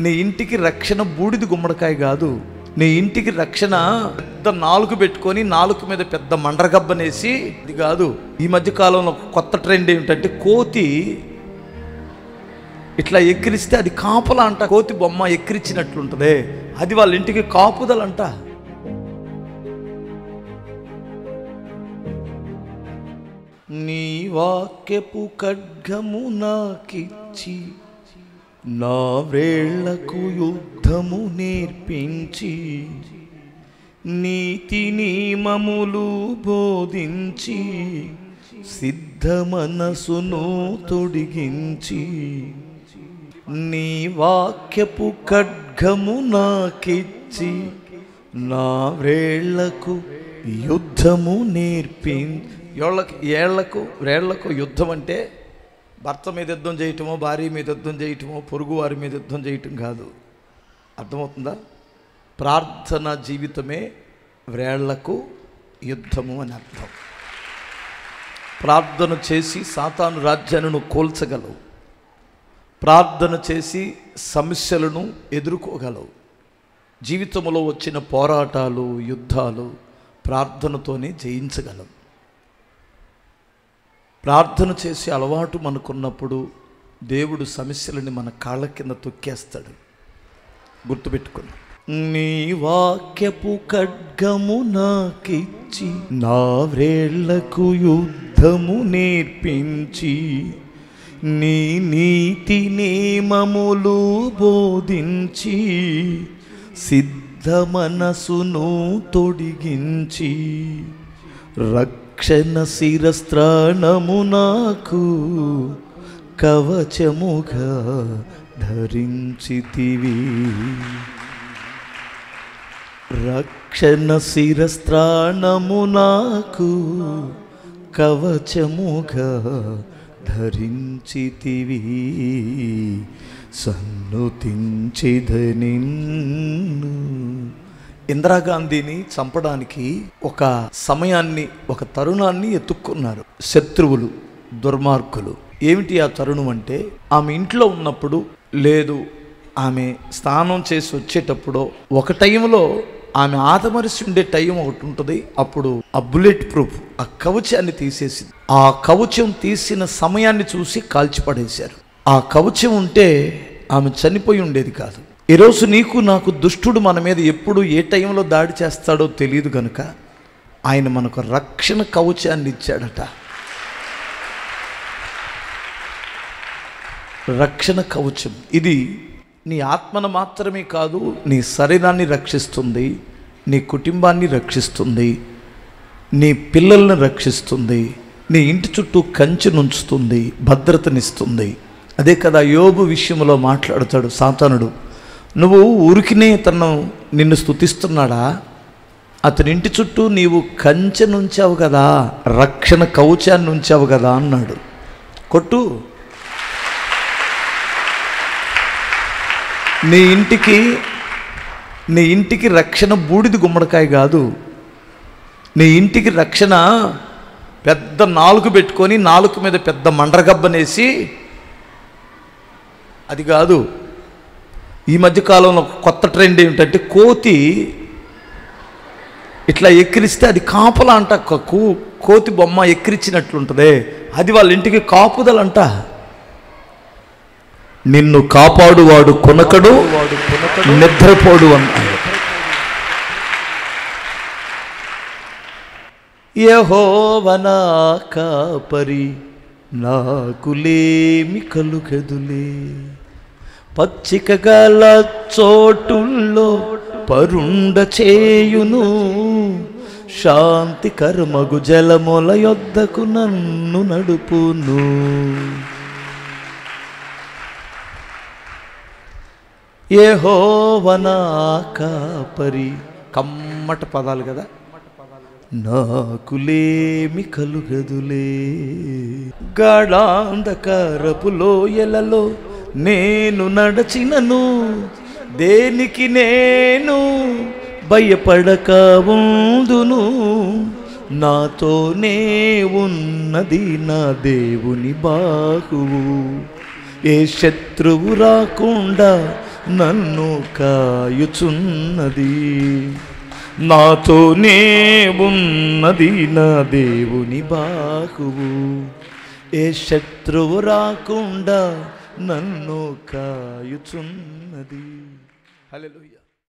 నీ ఇంటికి రక్షణ బూడిద గుమ్మడికాయ కాదు. నీ ఇంటికి రక్షణ పెద్ద నాలుగు పెట్టుకొని నాలుగు మీద పెద్ద మండ్రగబ్బనేసి ఇది కాదు. ఈ మధ్య కాలంలో కొత్త ట్రెండ్ ఏమిటంటే కోతి ఇట్లా ఎక్కిరిస్తే అది కాపలా అంట. కోతి బొమ్మ ఎక్కిరించినట్లుంటుంది, అది వాళ్ళ ఇంటికి కాపుదలంట. నీ వాక్యపు ఖడ్గము నాకిచ్చి నా వేళ్లకు యుద్ధము నేర్పించి నీతి నియమములు బోధించి సిద్ధ మనసును తొడిగించి నీ వాక్యపు ఖడ్గము నాకిచ్చి నా వేళ్లకు యుద్ధము నేర్పించి. వేళ్లకు యుద్ధం అంటే భర్త మీద యుద్ధం చేయటమో, భార్య మీద యుద్ధం చేయటమో, పొరుగు వారి మీద యుద్ధం చేయటం కాదు. అర్థమవుతుందా? ప్రార్థన జీవితమే వేళ్లకు యుద్ధము అని అర్థం. ప్రార్థన చేసి సాతాను రాజ్యాన్ని నువ్వు కోల్చగలవు. ప్రార్థన చేసి సమస్యలను ఎదుర్కోగలవు. జీవితంలో వచ్చిన పోరాటాలు, యుద్ధాలు ప్రార్థనతోనే జయించగలవు. ప్రార్థన చేసి అలవాటు మనకున్నప్పుడు దేవుడు సమస్యలని మన కాళ్ళ కింద తొక్కేస్తాడు. గుర్తుపెట్టుకుని, నీ వాక్యపు ఖడ్గము నాకిచ్చి నా వేళ్లకు యుద్ధము నేర్పించి నీ నీతి నియమములు బోధించి సిద్ధ మనసును తొడిగించి రక్షణ శిరస్త్రాణము నాకు కవచముగా ధరించితివి. రక్షణ శిరస్త్రాణము నాకు కవచముగా ధరించితివి. సన్నుతించెదను. ఇందిరాగాంధీని చంపడానికి ఒక సమయాన్ని, ఒక తరుణాన్ని ఎత్తుక్కున్నారు శత్రువులు, దుర్మార్గులు. ఏమిటి ఆ తరుణం అంటే, ఆమె ఇంట్లో ఉన్నప్పుడు లేదు, ఆమె స్నానం చేసి వచ్చేటప్పుడు ఒక టైంలో ఆమె ఆదమరిసి ఉండే టైం ఒకటి ఉంటుంది. అప్పుడు ఆ బుల్లెట్ ప్రూఫ్ ఆ కవచాన్ని తీసేసింది. ఆ కవచం తీసిన సమయాన్ని చూసి కాల్చిపడేశారు. ఆ కవచం ఉంటే ఆమె చనిపోయి ఉండేది కాదు. ఈరోజు నీకు నాకు దుష్టుడు మన మీద ఎప్పుడు ఏ టైంలో దాడి చేస్తాడో తెలియదు కనుక ఆయన మనకు రక్షణ కవచాన్ని ఇచ్చాడట. రక్షణ కవచం ఇది నీ ఆత్మను మాత్రమే కాదు, నీ శరీరాన్ని రక్షిస్తుంది, నీ కుటుంబాన్ని రక్షిస్తుంది, నీ పిల్లల్ని రక్షిస్తుంది, నీ ఇంటి చుట్టూ కంచె నుంచుతుంది, భద్రతనిస్తుంది. అదే కదా యోబు విషయంలో మాట్లాడతాడు సాతానుడు, నువ్వు ఊరికినే నిన్ను స్తుతిస్తున్నాడా, అతని ఇంటి చుట్టూ నీవు కంచె నుంచావు కదా, రక్షణ కవచాన్ని ఉంచావు కదా అన్నాడు. కొట్టు. నీ ఇంటికి రక్షణ బూడిద గుమ్మడికాయ కాదు. నీ ఇంటికి రక్షణ పెద్ద నాలుగు పెట్టుకొని నాలుగు మీద పెద్ద మండ్రగబ్బనేసి అది కాదు. ఈ మధ్య కాలంలో కొత్త ట్రెండ్ ఏమిటంటే కోతి ఇట్లా ఎక్కిరిస్తే అది కాపలా అంట. కోతి బొమ్మ ఎక్కిరించినట్లుంటుంది, అది వాళ్ళ ఇంటికి కాపుదలంట. నిన్ను కాపాడువాడు కొనకడు, నిద్రపోడు అన్నాడు. యెహోవా నా కాపరి, నాకులేమి కలుగదులే. పచ్చిక గల చోటుల్లో పరుండ చేయును, శాంతికరమగు జలముల యొద్దకు నన్ను నడుపును. యెహోవా నా కాపరి, కమ్మట పదాలు కదా, నాకులేమి కలుగదులే. గాఢాంధకారపు లోయలలో నేను నడచినను, దేనికి నేను భయపడక ఉందును. నాతోనే ఉన్నది నా దేవుని బాహువు, ఏ శత్రువు రాకుండా నన్ను కాయుచున్నది. నాతోనే ఉన్నది నా దేవుని బాహువు, ఏ శత్రువు రాకుండా నన్ను కాయుచున్నది. హల్లెలూయా.